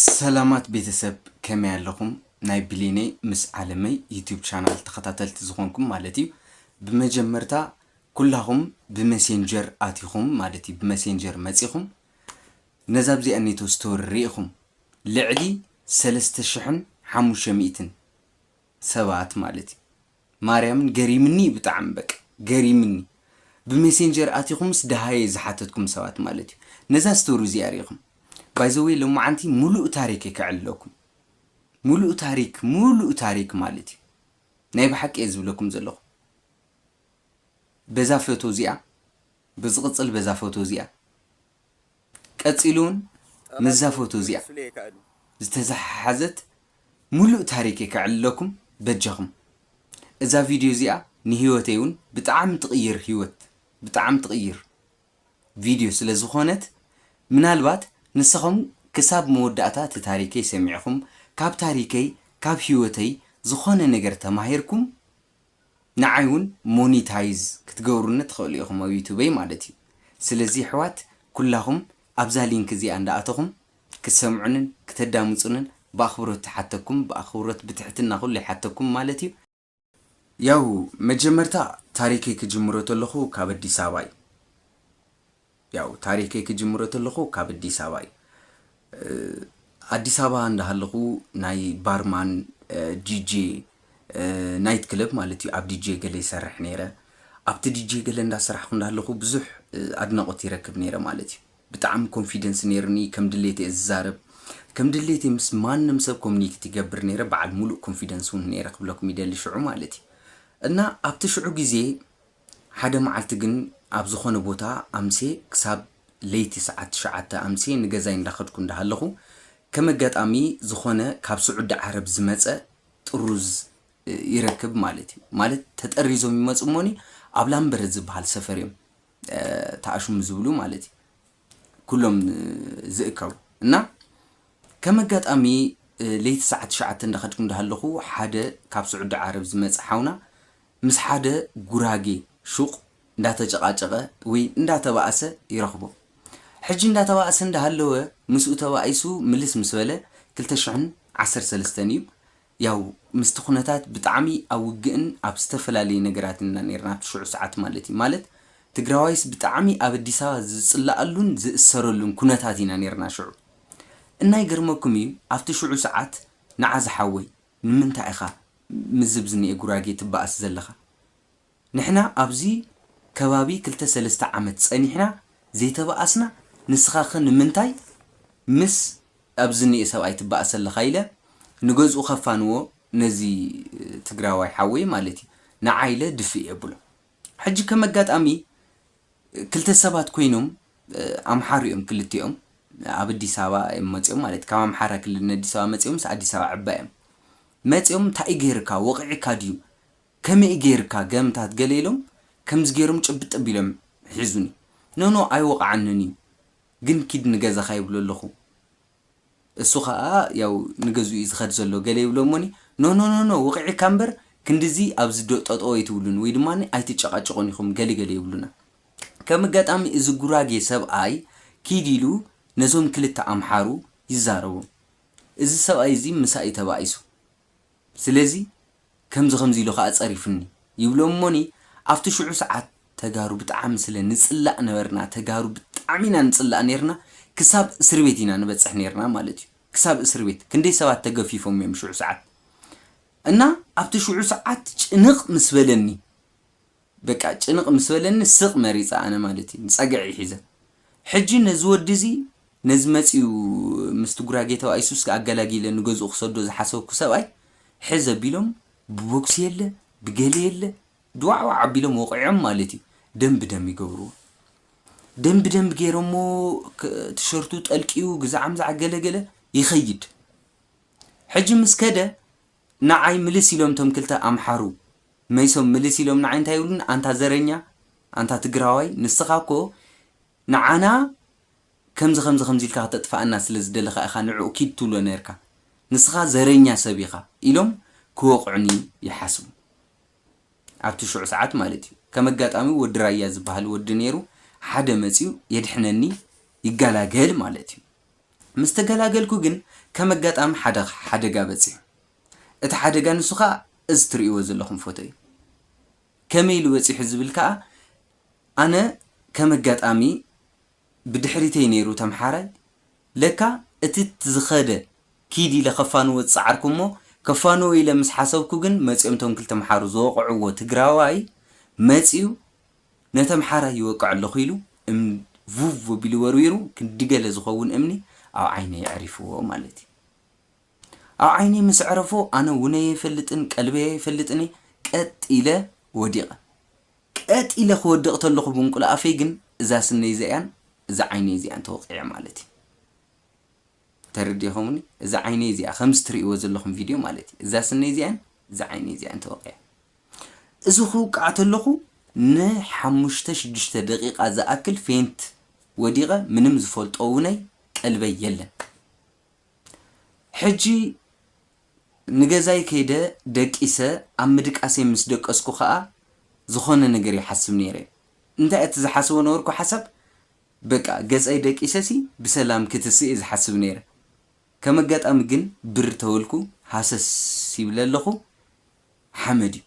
سلامات بيتسب كم يعلقكم ناي بليني مس عالمي يوتيوب شانل تخطاتلت زخونكم مالتي بمجمرتا كلهم بمسنجر آتيكم مالتي بمسنجر ماتيكم نزاب زي أني توستور ريخم لعلي سلست شحن حموشة ميتن سبعات مالتي ماريام قريمني بتعمبك قريمني بمسنجر آتيكم سدهاي زحاتتكم سوات مالتي نزا ستورو زياريكم بايزوي لو معنتي ملؤ تاريخي كعلكم ملؤ تاريخ مالتي نايب حق يزبلكم زلو بزا فوتو زيا بزغصل بزا فوتو زيا قصيلون مزا فوتو زيا استزحزت ملؤ تاريخي كعلكم بجخم اذا فيديو زيا نهيوتيون بتعم تغير هيوت بتعم تغير فيديو سلازخونت منالبات نسخم كساب مودعتا تاريخي سمعكم كاب تاريخي كاب هيوتي زخونه نجر تماهيركم نعيون مونيتايز كتقورون تخليكم على يوتيوب مالتي سلازي حوات كلهم ابزا لينك زي عنداتكم كسمعون كتدامصون باخبرت حتىكم باخبرت بتحتنا كل حتىكم مالتي ياو مجمرتا تاريخي كجمرت لخو كاب اديس اباي ያው ታሪኬ ከጅምሮትልኹ ካብ አዲስ አበባ አዲስ አበባ እንዳለኹ ናይ ባርማን ዲጄ ናይት ክለብ ማለት እዩ አብ ዲጄ ገለ ይሰርሕ ነይረ አብቲ ዲጄ ገለ እንዳሰርሐ እንዳለኹ ብዙሕ አድናቆት ይረክብ ነይረ ማለት እዩ በጣም ኮንፊደንስ ነይርኒ ከም ድሌት እዛረብ ከም ድሌት ምስ ማንም ሰብ ኮሙኒኬት ይገብር ነይረ በዓል ሙሉ ኮንፊደንሱን ነይረ ክብለኩም ይደል ሽዑ ማለት እዩ እና አብቲ ሽዑ ጊዜ ሓደ መዓልቲ ግን ኣብ ዝኾነ ቦታ ኣምሴ ክሳብ ለይቲ ሰዓት 9 ኣምሴ ንገዛይ እንዳኸድኩ እንዳሃለኹ ከመጋጣሚ ዝኾነ ካብ ስዑድ ዓረብ ዝመፀ ጥሩዝ ይረክብ ማለት እዩ ማለት ተጠሪዞም ይመጹ ሞኒ ኣብ ላምበር ዝበሃል ሰፈር እዮም ተኣሹም ዝብሉ ማለት እዩ ኩሎም ዝእከቡ እና ከመጋጣሚ ለይቲ ሰዓት 9 እንዳኸድኩ እንዳሃለኹ ሓደ ካብ ስዑድ ዓረብ ዝመፀ ሓውና ምስ ሓደ ጉራጌ ሹቅ እንዳተጨቃጨቀ ወይ እንዳተባአሰ ይረኽቦ ሕጂ እንዳተባአሰ እንዳሃለወ ምስኡ ተባይሱ ምልስ ምስበለ 2013 እዩ ያው ምስተኹነታት ብጣዕሚ አውግእን ኣብ ዝተፈላልይ ነገራትና ነርና ትሽዑ ሰዓት ማለት እዩ ማለት ትግራዋይስ ብጣዕሚ ኣብ አዲስ አበባ ዝጽላአሉን ዝእሰረሉን ኩነታት ኢና ነርና ሽዑ እናይ ገርመኩም እዩ ኣብቲ ሽዑ ሰዓት ንዓዝ ሓወይ ንምንታይ ኢኻ ምዝብዝኒ ጉራጌ ትባአስ ዘለኻ ንሕና ኣብዚ ከባቢ 2-3 ዓመት ጸኒሕና ዘይተባአስና ንስኻኸ ንምንታይ ምስ ኣብዝኒ ሰብኣይ ትባአሰለኻ ኢለ ንገዝኡ ከፋንዎ ነዚ ትግራዋይ ሓወይ ማለት እዩ ንዓይለ ድፍእ የብሎ ሕጂ ከመጋጣሚ ክልተ ሰባት ኮይኖም ኣምሓር እዮም ክልቲኦም ኣብ አዲስ አበባ መጽኦም ማለት ካብ ኣምሓራ ክልል አዲስ አበባ መጽኦም አዲስ አበባ ዕባዮም መጽኦም ታይ ገይርካ ወቂዕካ ድዩ ከመይ ገይርካ ገምታት ገሌሎም ከምዝ ገይሮም ጭብጥ ቢሎም ሒዙኒ ኖ አይ ወቃዓንኒ ግን ኪድ ንገዛኻ ይብሎ ኣለኹ እሱ ኸኣ ያው ንገዙ ይዝኸድ ዘሎ ገለ ይብሎ ሞኒ ኖ ወቂዕ ካምበር ክንድዚ ኣብዚ ዶጠጦ ይትብሉን ወይ ድማ ኣይትጨቃጨቆን ይኹም ገለ ይብሉና ከመጋጣሚ እዚ ጉራጌ ሰብኣይ ኪዲሉ ነዞም ክልተ ኣምሓሩ ይዛረቡ እዚ ሰብኣይ እዚ ምሳይ ተባይሱ ስለዚ ከምዚ ኢሉ ኸኣ ጸሪፍኒ ይብሎም ሞኒ ኣብቲ ሽዑ ሰዓት ተጋሩ ብጣዕሚ ስለ ንጽላእ ነበርና ተጋሩ ብጣዕሚና ንጽላእ ነርና ክሳብ እስር ቤት ኢና ንበጽሕ ነርና ማለት እዩ ክሳብ እስር ቤት ክንደይ ሰባት ተገፊፎም እዮም ሽዑ ሰዓት እና ኣብቲ ሽዑ ሰዓት ጭንቕ ምስበለኒ በቃ ጭንቕ ምስበለኒ ስቕ መሪፃ ኣነ ማለት እዩ ንጸግዒ ሒዘ ሕጂ ነዚ ወዲዚ ነዚ መጺኡ ምስቲ ጉራጌ ተባይሱስ ኣገላጊለ ንገዝኡ ክሰዶ ዝሓሰብኩ ሰብኣይ ሕዘ ቢሎም ብቦክስ የለ ብገለ የለ ድዋዕዋዕ አቢሎም ወቂዖም ማለት እዩ ደም ይገብሩ ደም ገይሮሞ ትሸርቱ ጠልቂው ግዛዓም ዝዓገለገለ ይኸይድ ሕጂ ምስከደ ንዓይ ምልስ ኢሎም ቶም ክልተ ኣምሓሩ መይሶም ምልስ ኢሎም ንዓይ እንታይ ይብሉን አንታ ዘረኛ አንታ ትግራዋይ ንስኻኮ ንዓና ከምዚ ኢልካ ተጥፋአና ስለዝደለኻ ኢኻ ንዑ ኪድ ትብሎ ነርካ ንስኻ ዘረኛ ሰብ ኢኻ ኢሎም ክወቅዑኒ ይሓስቡ ኣብቲ ሽዑ ሰዓት ማለት እዩ ከመጋጣሚ ወዲ ራያ ዝበሃል ወዲ ነይሩ ሓደ መጺኡ የድሕነኒ ይጋላገል ማለት እዩ مستقلاقلكو جن كما قطعم حدقا بصي ات حدقا نسوخا از تريو زلخم فوتي كميل وصي حزبلكا انا كما قطعمي بدحريتي نيرو تمحاري لكا اتت زخده كيدي لخفانو وتصعركمو كفانو الى مس حسبكو جن مصيمتهم كل تمحارو زوقعو تግራዋይ مصيو نتمحارا يوقع له خيلو ام فوف بيلوريرو كدغله زخون امني او عيني يعرفو مالتي او عيني مس عرفو انا وني يفلطن قلبي يفلطني قط الى وديقه قط الى خودقت له بنقل افي جن اذا سني زيان اذا عيني زيان توقيع مالتي ترديهمني اذا عيني زي خمس تريو زلخم فيديو مالتي اذا سني زيان اذا عيني زيان توقيع اذا خو قعتلخو ن 5-6 دقيقة زاكل فينت وديغه منم زفلطوني قلبي يلن حجي نغزاي كيده دقيسه امدقاسي مس دقسكو خا زخونه نغير يحسب نيره انت اتزحسو نوركو حسب بقى غزاي دقيسسي بسلام كتسي از حسب نيره كما قطام جن بر تولكو حاسس يبللخو حمدي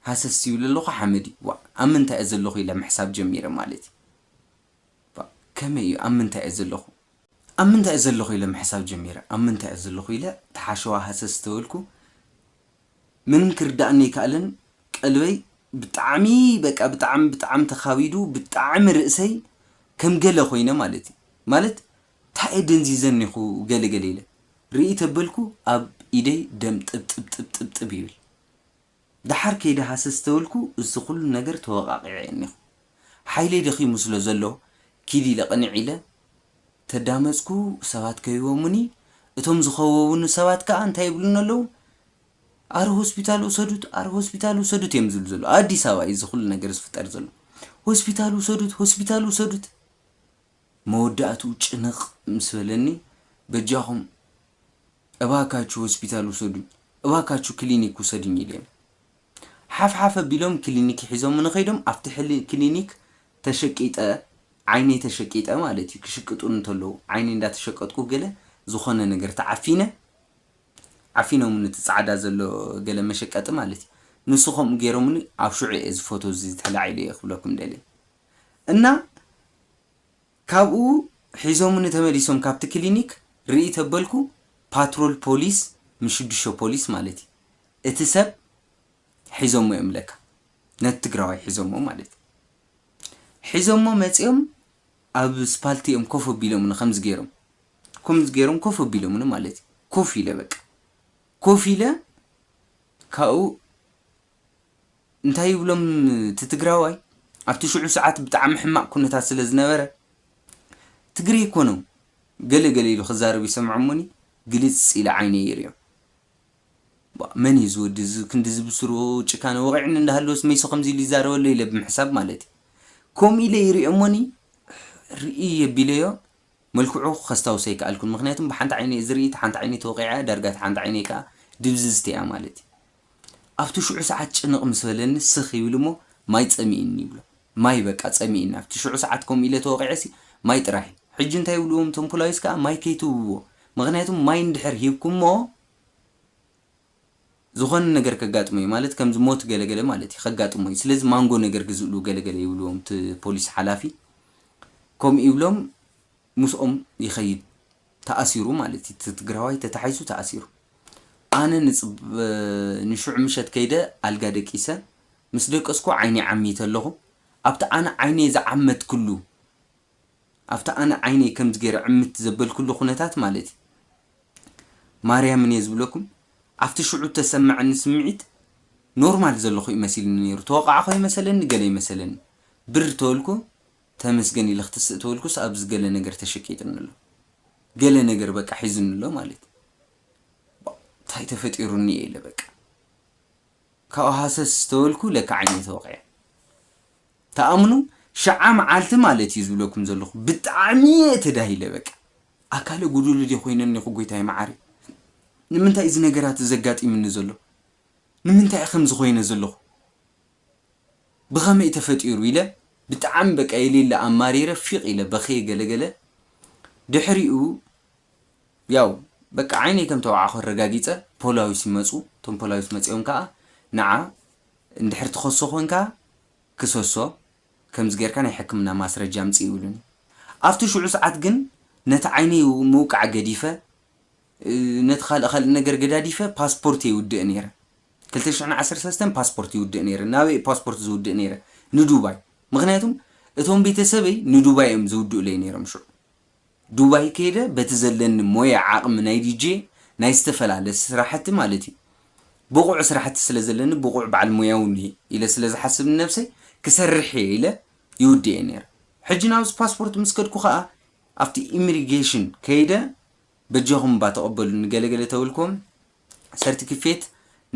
حاسس يبللخو حمدي امنت ازلخو الى محساب جميره مالتي كمي امنت ازلخو الى محساب جميره امنت ازلخو الى تحاشوا حاسس تولكو من كرداني كالن قلبي بطعمي بقى بطعم تخاويدو بطعم رئسي كم قال خوينا مالتي مالت تايدن زيزنيخو قال رئيت بلكو اب ايدي دم طب يبل دحر كيده حاسس تولكو اس كل ነገር توقاقعينيخو حيلي دخي مسلو زلو كيدي لقنعيله تدامسكو سبات كيومني اتوم زخوون سبات كا انت يبلنلو ار هوسبيتال وسدوت يمزلزلو اديس ابا يز كل ነገር ዝፍጠር ዘሎ ሆስፒታል وسدوت موداتو ጭንቅ مسلني بجاهم እባካችሁ ሆስፒታል وسدوኝ እባካችሁ ክሊኒክ وسدኝ ይለኝ حف بيلوم كلينيك حيزوم من خيدم افتح لي كلينيك تشقيطه عيني تشقيطه مالتي كشقطون تلو عيني اندا تشقطكو غله زخونه ነገር عفينو من تصعدا زلو غله مشقط مالتي نسخم غيرومني ابشعي از فوتو زي تلاعيلي يخبلكم دلي እና ካብኡ حيزوم من تمليسوم كابت كلينيك رئي تبلكو باترول بوليس مشدشو بوليس مالتي اتسب حزمو يملك نتግራዋይ حزمو ማለት حزمو መጽዮም ኣብ ስፓልቲኦም ኮፍ ቢሎም ንخمس ገይሮም ኮፍ ቢሎም ማለት ኮፍ ኢለ በቃ ኮፍ ኢለ ካው እንታይ ይብሎም ትግራዋይ ኣብቲ ሽዑ ሰዓት ብጣዕሚ ሕማቅ ኩነታት ስለ ዝነበረ ትግሪ ይኮኑ ገለገለ ኢሉ ክዛረብ ይሰምዑሙኒ ግልጽ ኢለ ዓይነ ይርዮ من يزود كندز بسرو ጭካነ ወቅዕን እንዳሃለውስ መይሶ ከምዚ ሊዛረበለ ኢለ ብምሕሳብ ማለት ኮም ኢለ ይርኦሞኒ ርኢ የቢለዮ መልክዑ ከስታውሰይ ካልኩን ምክንያቱም በሓንተ ዓይነ ዝርኢት ሓንተ ዓይነ ተወቂዓ ዳርጋት ሓንተ ዓይነ ካ ድብዝዝቲያ ማለት ኣብቲ ሽዑ ሰዓት ጭንቕ ምስበለኒ ስኽ ይብልሞ ማይ ፀሚእኒ ይብሎ ማይ በቃ ፀሚእኒ ኣብቲ ሽዑ ሰዓት ኮም ኢለ ተወቂዐሲ ማይ ጥራሕ ሕጂ እንታይ ይብልዎም ቶም ፖላይስ ካ ማይ ከይትውዎ ምክንያቱም ማይ እንድሕር ሂብኩሞ زخون ነገር ከጋጥመኝ ማለት ከምዝ ሞት ገለገለ ማለት ይኸጋጥመኝ ስለዚህ ማንጎ ነገር ግዝሉ ገለገለ ይብሉም ት ፖሊስ ሓላፊ ኮም ይብሎም ሙስኦም ይኸይድ ተኣሲሩ ማለት ትግራዋይ ተታሒሱ ተኣሲሩ ኣነ ንሽዑ ምሸት ከይደ ኣልጋ ደቂሰ ምስ ደቀስኩ ዓይኒ ዓሚት ኣለኹ ኣብታ ኣነ ዓይኒ ዝዓመት ኩሉ ኣብታ ኣነ ዓይኒ ከምዝ ገይረ ዓምት ዘበል ኩሉ ኩነታት ማለት ማርያም ምን ይዝብለኩም after شعور تسمع نسمعت نورمال زلخو يمثل نير توقع خو يمثلن قال يمثلن بر تولكو تمسغني لختس تولكو سابز قال نجر تشكيتنلو قال نجر بقى حزنلو مالت تاي تفطيروني اله بقى كاو حاسس تولكو لك عيني توقع تامنو شعام عالت مالت يزبلكم زلخو بطعمي تدايله بقى اكاله غدول دي خوينني خو غيتاي معاري نمنتاي إذا نجارات زجاجي من نزله نمنتاي خمس خوينا زله بخمة تفتير ويله بتعم بك أيلي لا أماري رفيق إلى بخي جل دحريو ያው በቃ ዓይነይ ከም ተዋዓኸ ረጋጊፀ ፖላዊስ ይመፁ ቶም ፖላዊስ መፅኦም ከዓ ንዓ እንድሕር ትኸሶ ኮንካ ክሰሶ ከምዚ ጌርካ ናይ ሕክምና ማስረጃ ኣምፂ ይብሉኒ ኣብቲ ሽዑ ሰዓት ግን ነቲ ዓይነይ ምውቃዕ ገዲፈ ነቲ ካልእ ነገር ገዳዲፈ ፓስፖርት ይውድእ ነይረ 2013 ፓስፖርት ይውድእ ነይረ ናበይ ፓስፖርት ዝውድእ ነይረ ንዱባይ ምክንያቱም እቶም ቤተሰበይ ንዱባይ እዮም ዝውድኡ ለይ ነይሮም ሽዑ ዱባይ ከይደ በቲ ዘለኒ ሞያ ዓቕሚ ናይ ዲጄ ናይ ዝተፈላለ ስራሕቲ ማለት እዩ ብቑዕ ስራሕቲ ስለ ዘለኒ ብቑዕ በዓል ሞያውን ኢለ ስለ ዝሓስብ ነብሰይ ክሰርሕ ኢለ ይውድእ ነይረ ሕጂ ናብዚ ፓስፖርት ምስ ከድኩ ከዓ ኣብቲ ኢሚግሬሽን ከይደ በጀኹም ባተቐበሉ ንገለገለ ተውልኩም ሰርቲፊኬት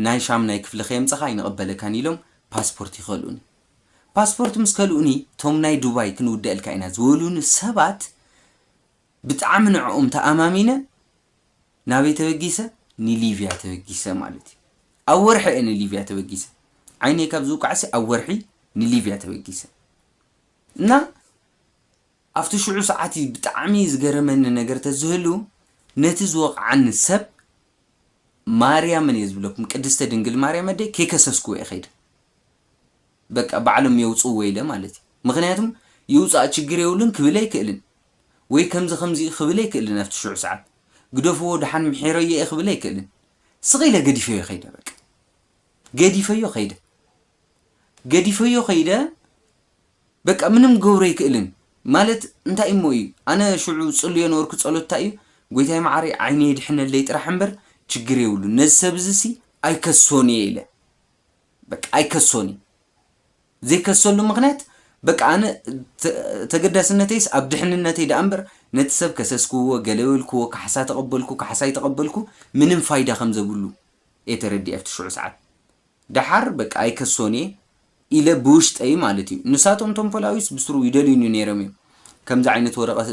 ናይ ሻምናይ ክፍሊ ከየምፀኻ ይንቕበለካን ኢሎም ፓስፖርት ይኸልኡኒ ፓስፖርት ምስ ከልኡኒ ቶም ናይ ዱባይ ክንውድአልካ ኢና ዝበሉኒ ሰባት ብጣዕሚ ንዕኦም ተኣማሚነ ናበይ ተበጊሰ ንሊብያ ተበጊሰ ማለት እዩ ኣብ ወርሒ እየ ንሊብያ ተበጊሰ ዓይነይ ካብ ዝውቃዕሲ ኣብ ወርሒ ንሊብያ ተበጊሰ እና ኣብቲ ሽዑ ሰዓት ብጣዕሚ ዝገረመኒ ነገር ተዝህሉ ነቲ ዝወቕዓኒ ሰብ ማርያምን እየ ዝብለኩም ቅድስተ ድንግል ማርያም ኣደይ ከይከሰስኩ እየ ኸይደ በቃ ባዕሎም የውፅዎ ኢለ ማለት እዩ ምክንያቱም ይውፃእ ችግር የብሉን ክብል ኣይክእልን ወይ ከምዚ ክብል ኣይክእልን ኣብቲ ሽዑ ሰዓት ግደፍዎ ድሓን ምሒረዮ እየ ክብል ኣይክእልን ስኺለ ገዲፈዮ ኸይደ በቃ ገዲፈዮ ኸይደ በቃ ምንም ገብሮ ኣይክእልን ማለት እንታይ እሞ እዩ ኣነ ሽዑ ጽልዮ ነበርኩ ጸሎት እንታይ እዩ ጎይታይ ማዓሪ ዓይነይ ድሕነለይ ጥራሕ እምበር ችግር የብሉ ነዚ ሰብ እዚ ኣይከሶኒ ኢለ በቃ ኣይከሶኒ ዘይከሰሉ ምክንያት በቃ ኣነ ተገዳስነተይስ ኣብ ድሕንነተይ ዳ እምበር ነቲ ሰብ ከሰስክዎ ገለበልክዎ ካሕሳ ተቐበልኩ ካሕሳይ ተቐበልኩ ምንም ፋይዳ ከም ዘብሉ የተረዲእ ኣብቲ ሽዑ ሰዓት ድሓር በቃ ኣይከሶኒ ኢለ ብውሽጠይ ማለት እዩ ንሳቶም ቶም ፖላዊስ ብስሩ ይደልዩኒ ነይሮም እዮም ከምዚ ዓይነት ወረቐት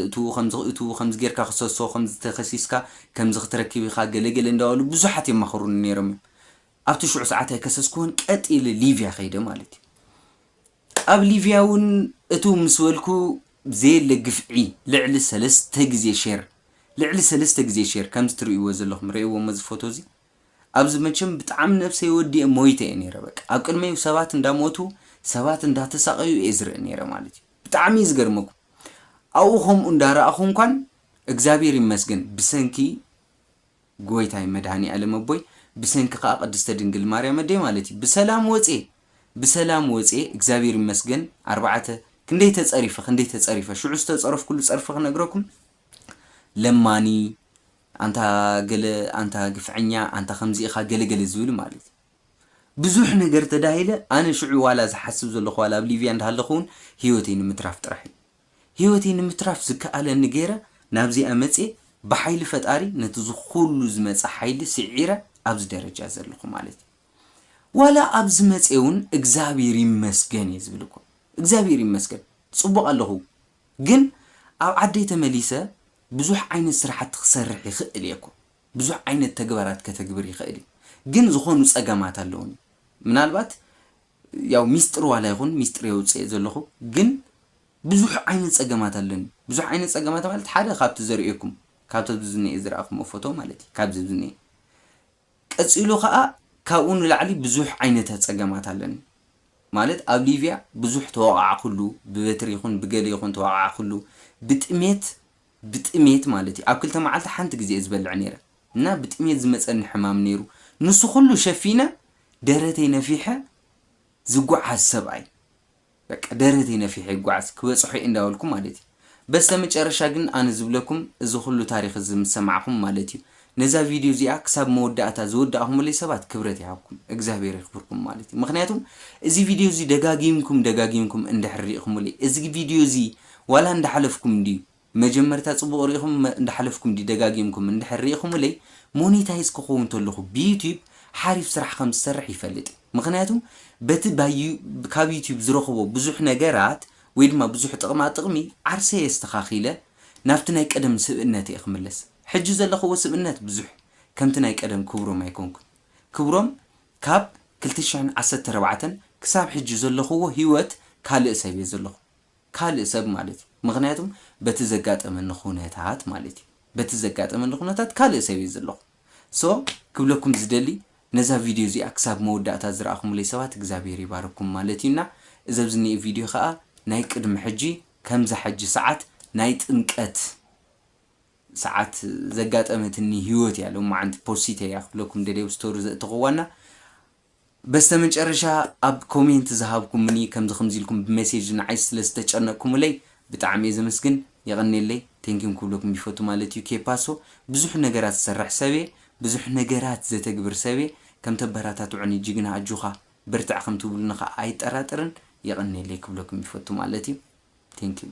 እቱ ከምዚ ጌርካ ክሰሶ ከምዚ ተኸሲስካ ከምዚ ክትረክብ ኢኻ ገለገለ እንዳበሉ ብዙሓት የማኽሩኒ ነይሮም እዮም ኣብቲ ሽዑ ሰዓት ኣይከሰስክዎን ቀጢለ ሊብያ ኸይደ ማለት እዩ ኣብ ሊብያ እውን እቱ ምስ በልኩ ዘየለ ግፍዒ ልዕሊ 3 ግዜ ሼር ከምዚ ትርእይዎ ዘለኹም ርእይዎ መዚ ፎቶ እዚ ኣብዚ መቸም ብጣዕሚ ነብሰይ ወዲአ ሞይተ እየ ነይረ በቃ ኣብ ቅድመይ ሰባት እንዳሞቱ ሰባት እንዳተሳቐዩ እየ ዝርኢ ነይረ ማለት እዩ ብጣዕሚ ዝገርመኩም ኣብኡ ከምኡ እንዳረኣኹ እንኳን እግዚኣብሔር ይመስገን ብሰንኪ ጎይታይ መድሃኒ ዓለም ኣቦይ ብሰንኪ ከዓ ቅድስተ ድንግል ማርያም ኣደይ ማለት እዩ ብሰላም ወፄ እግዚኣብሔር ይመስገን 4 ክንደይ ተጸሪፈ ሽዑ ዝተጸረፍ ኩሉ ጸርፈ ክነግረኩም ለማኒ አንታ ግፍዐኛ አንታ ከምዚ ኢኻ ገለገለ ዝብል ማለት ብዙሕ ነገር ተዳሂለ ኣነ ሽዑ ዋላ ዝሓስብ ዘለኹ ዋላ ኣብ ሊብያ እንዳሃለኹን ህይወተይ ንምትራፍ ጥራሕ ህይወተይ ንምትራፍ ዝከኣለኒ ገይረ ናብዚኣ መፄ ብሓይሊ ፈጣሪ ነቲ ዝኩሉ ዝመፀ ሓይሊ ስዒረ ኣብዚ ደረጃ ዘለኹ ማለት ዋላ ኣብዚ መፄ እውን እግዚኣብሔር ይመስገን እየ ዝብልኩም እግዚኣብሔር ይመስገን ጽቡቕ ኣለኹ ግን ኣብ ዓደይ ተመሊሰ ብዙሕ ዓይነት ስራሕቲ ክሰርሕ ይኽእል እየ ብዙሕ ዓይነት ተግባራት ከተግብር ይኽእል ግን ዝኾኑ ጸገማት ኣለውኒ ምናልባት ያው ሚስጥር ዋላ ይኹን ሚስጥር የውፅእ ዘለኹ ግን ብዙሕ ዓይነት ጸገማት ኣለኒ ብዙሕ ዓይነት ጸገማት ማለት ሓደ ካብቲ ዘርእየኩም ካብቲ ዝኔ ዝረኣኹም ፎቶ ማለት እዩ ካብዚ ዝኔ ቀፂሉ ከዓ ካብኡ ንላዕሊ ብዙሕ ዓይነት ጸገማት ኣለኒ ማለት ኣብ ሊብያ ብዙሕ ተወቃዓ ኩሉ ብበትሪ ይኹን ብገለ ይኹን ተወቃዓ ኩሉ ብጥሜት ማለት እዩ ኣብ ክልተ መዓልቲ ሓንቲ ግዜ ዝበልዕ ነይረ እና ብጥሜት ዝመፀኒ ሕማም ነይሩ ንሱ ኩሉ ሸፊነ ደረተይ ነፊሐ ዝጓዓዝ ሰብኣይ በቃ ደረተይ ነፊሐ ይጓዓዝ ክበፅሑ እንዳወልኩ ማለት እዩ በስተመጨረሻ ግን ኣነ ዝብለኩም እዚ ኩሉ ታሪክ ዝምሰማዕኩም ማለት እዩ ነዛ ቪድዮ እዚኣ ክሳብ መወዳእታ ዝወዳእኹም ለይ ሰባት ክብረት ይሃብኩም እግዚአብሔር ይኽብርኩም ማለት እዩ ምክንያቱም እዚ ቪድዮ እዚ ደጋጊምኩም እንድሕሪኢኹም ለይ እዚ ቪድዮ እዚ ዋላ እንዳሓለፍኩም እንዲ መጀመርታ ጽቡቕ ሪኢኹም እንዳሓለፍኩም ዲ ደጋጊምኩም እንድሕሪኢኹም ለይ ሞኔታይዝ ክኸውን ተለኹ ብዩቲዩብ ሓሪፍ ስራሕ ከም ዝሰርሕ ይፈልጥ ምክንያቱም በቲ ካብ ዩቲዩብ ዝረኽቦ ብዙሕ ነገራት ወይ ድማ ብዙሕ ጥቕሚ ዓርሰ የስተኻኺለ ናብቲ ናይ ቀደም ስብእነት እየ ክምለስ ሕጂ ዘለኽዎ ስብእነት ብዙሕ ከምቲ ናይ ቀደም ክብሮም ኣይኮንኩን ክብሮም ካብ 2014 ክሳብ ሕጂ ዘለኽዎ ህይወት ካልእ ሰብ እየ ዘለኹ ካልእ ሰብ ማለት እዩ ምክንያቱም በቲ ዘጋጠመኒ ኩነታት ማለት እዩ በተዘጋጠመን ኩነታት ካልእ ሰብ ይዘለኹ ሶ ክብለኩም ዝደሊ ነዛ ቪድዮ እዚ አክሳብ መወዳእታ ዝረአኹም ለይ ሰባት እግዚአብሔር ይባርኩም ማለት ይና እዘብዝኒ ቪድዮ ከዓ ናይ ቅድም ሕጂ ከምዛ ሕጂ ሰዓት ናይ ጥምቀት ሰዓት ዘጋጠመትኒ ህይወት ያለው ማዓንት ፖሲቴ ያኽብለኩም ደሌው ስቶሪ ዘእትኸዋና በስተመጨረሻ ኣብ ኮሜንት ዝሃብኩም ምኒ ከምዚ ኢልኩም በሜሴጅ ንዓይ ስለዝተጨነቅኩም ለይ ብጣዕሚ ዝምስግን يغنيلي تنكم كلكم بيفوتوا مالتيو كيباسو بزح نجارات سرح سبي بزح نجارات زتكبر سبي كم تبراتات عني جيجنا عجوخا برتع خمتو بلنخا اي تراترن يغنيلي كلكم بيفوتوا مالتيو تنكم